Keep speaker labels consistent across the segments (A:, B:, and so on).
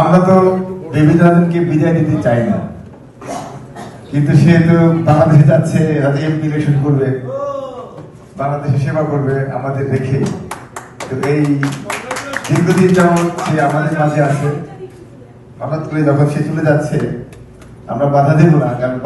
A: আমরা তো বেবি নাজনীনকে বিদায় দিতে চাই না, কিন্তু সে তো বাংলাদেশে যাচ্ছে, এমপি ইলেকশন করবে, বাংলাদেশে সেবা করবে আমাদের রেখে। তো এই দীর্ঘদিন যেমন সে আমাদের মাঝে আছে, হঠাৎ করে যখন সে চলে যাচ্ছে আমরা বাধা দেব না, কারণ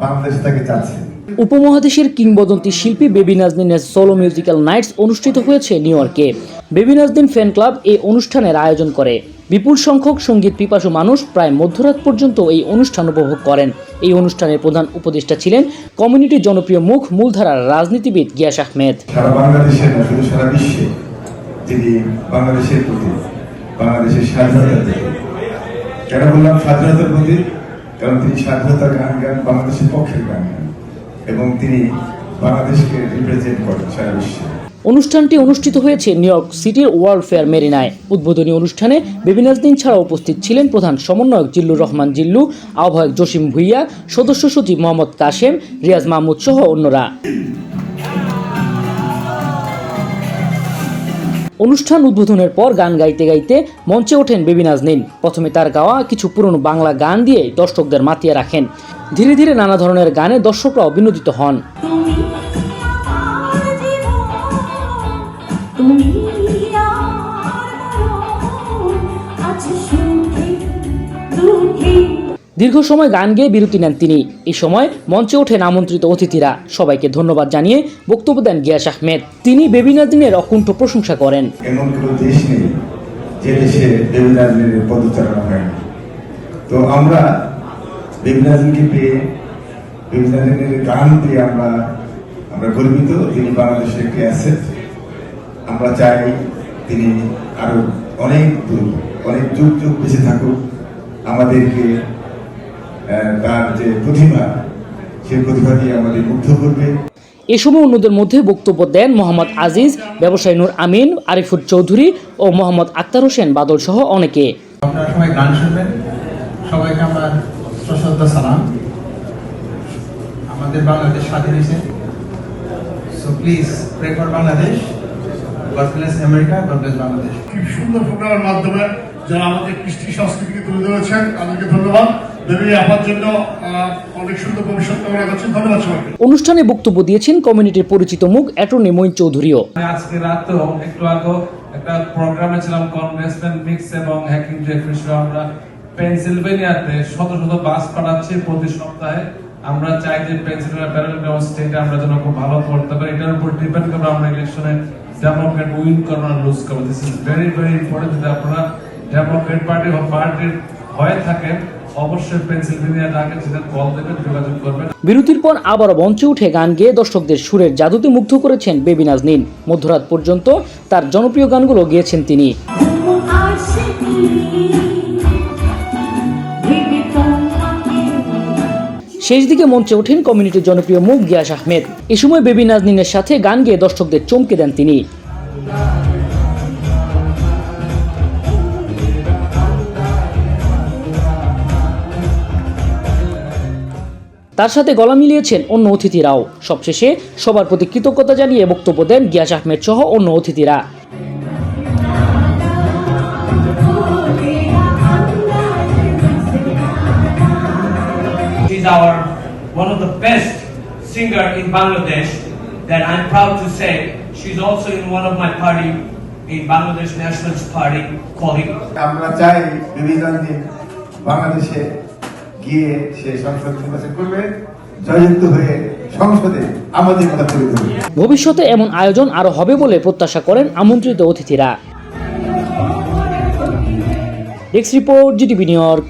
A: বাংলাদেশ তাকে চাচ্ছে।
B: উপমহাদেশের কিংবদন্তি শিল্পী বেবি নাজনীনের সোলো মিউজিক্যাল নাইটস অনুষ্ঠিত হয়েছে নিউ ইয়র্কে। বেবি নাজনীন ফ্যান ক্লাব এই অনুষ্ঠানের আয়োজন করে। বিপুল সংখ্যক সঙ্গীত পিপাসু মানুষ প্রায় মধ্যরাত পর্যন্ত এই অনুষ্ঠান উপভোগ করেন। এই অনুষ্ঠানের প্রধান উপদেষ্টা ছিলেন কমিউনিটির জনপ্রিয় মুখ, মূলধারার রাজনীতিবিদ গিয়াস আহমেদ।
A: সারা বাংলাদেশের না, শুধু সারা বিশ্বে তিনি বাংলাদেশের প্রতি, বাংলাদেশের স্বাধীনতার প্রতি, কেন বললাম স্বাধীনতার প্রতি, কারণ তিনি স্বাধীনতার গান গান, বাংলাদেশের পক্ষের গান গান, এবং তিনি বাংলাদেশকে রিপ্রেজেন্ট করেন সারা বিশ্বে।
B: অনুষ্ঠানটি অনুষ্ঠিত হয়েছে নিউ ইয়র্ক সিটির ওয়ার্ল্ড ফেয়ার মেরিনায়। উদ্বোধনী অনুষ্ঠানে বেবি নাজনীন ছাড়াও উপস্থিত ছিলেন প্রধান সমন্বয়ক জিল্লুর রহমান জিল্লু, আহ্বায়ক জসিম ভুইয়া, সদস্য সচিব মোহাম্মদ কাশেম, রিয়াজ মাহমুদ সহ অন্যরা। অনুষ্ঠান উদ্বোধনের পর গান গাইতে গাইতে মঞ্চে ওঠেন বেবি নাজনীন। প্রথমে তার গাওয়া কিছু পুরনো বাংলা গান দিয়ে দর্শকদের মাতিয়ে রাখেন। ধীরে ধীরে নানা ধরনের গানে দর্শকরাও বিনোদিত হন। দীর্ঘ সময় গান গেয়ে বিরতি নেন তিনি। এই সময় মঞ্চে ওঠেন আমন্ত্রিত অতিথিরা। সবাইকে ধন্যবাদ জানিয়ে বক্তব্য দেন গিয়াস আহমেদ। তিনি বেবি নাজনীনের অকুণ্ঠ প্রশংসা করেন।
A: এমন কোনো দেশ নেই যে দেশে বেবি নাজনীনের পদচারণা হয়নি। তো আমরা বেবি নাজনীনকে পেয়ে, বেবি নাজনীনের গান দিয়ে আমরা গর্বিত। তিনি বাংলাদেশের একটি অ্যাসেট। আমরা চাই তিনি আরো অনেক যুগ যুগ বেঁচে থাকুক, আমাদেরকে তার যে প্রতিভা, সেই প্রতিভা দিয়ে আমাদের মুগ্ধ করবে।
B: এ সময় অন্যদের মধ্যে বক্তব্য দেন মোহাম্মদ আজিজ, ব্যবসায়ী নূর আমিন, আরিফুর চৌধুরী ও মোহাম্মদ আক্তার হোসেন বাদল সহ অনেকে।
C: আপনারা সবাই গান শুনবেন। সবাইকে আমার সশ্রদ্ধ সালাম। আমাদের বাংলাদেশ স্বাধীন হয়েছে, so please pray for Bangladesh. God bless America, God bless Bangladesh.
D: খুব সুন্দর প্রোগ্রামের মাধ্যমে যারা আমাদের কৃষ্টি সংস্কৃতিকে তুলে ধরেছেন তাদেরকে ধন্যবাদ।
B: অনুষ্ঠানে বক্তব্য দিয়েছেন কমিউনিটির পরিচিত মুখ অ্যাটর্নি মঈন চৌধুরীও।
E: আজকে রাতেও একটু আগে একটা প্রোগ্রামে ছিলাম, কনগ্রেসম্যান মিক্স এবং হ্যাকিং জেফরি সহ। আমরা পেনসিলভেনিয়াতে শত শত বাস পাঠাচ্ছি প্রতি সপ্তাহে। আমরা চাই যে পেনসিলভেনিয়া প্যারালেল স্টেটে আমরা যেন খুব ভালো করতে পারি। এটার উপর ডিপেন্ড করবো আমরা ইলেকশনে ডেমোক্রেট উইন করবো না লুজ করবো। This is very very important. যদি আপনারা ডেমোক্রেট পার্টির হয়ে থাকেন, অবশ্যই পেনসিলভেনিয়া ডাকে সেটা কল দেবেন, যোগাযোগ করবেন।
B: বিরতির পর আবারও মঞ্চে উঠে গান গেয়ে দর্শকদের সুরের জাদুতে মুগ্ধ করেছেন বেবি নাজনীন। মধ্যরাত পর্যন্ত তার জনপ্রিয় গানগুলো গেয়েছেন তিনি। শেষ দিকে মঞ্চে ওঠেন কমিউনিটির জনপ্রিয় মুখ গিয়াস আহমেদ। এ সময় বেবি নাজনীনের সাথে গান গেয়ে দর্শকদের চমকে দেন তিনি। তার সাথে গলা মিলিয়েছেন অন্য অতিথিরাও। সবশেষে সবার প্রতি কৃতজ্ঞতা জানিয়ে বক্তব্য দেন গিয়াস আহমেদ সহ অন্য অতিথিরা।
F: She's our one of the best singer in Bangladesh that I'm proud to say. She's also in one of my party in Bangladesh Nationalist Party colleague.
A: আমরা চাই বেবি নাজনীন বাংলাদেশে গিয়ে সে সংসদ নির্বাচন করবে, জয়যুক্ত হয়ে সংসদে আমাদের কথা তুলে ধরবে।
B: ভবিষ্যতে এমন আয়োজন আরো হবে বলে প্রত্যাশা করেন আমন্ত্রিত অতিথিরা। Desk report, GTV New York.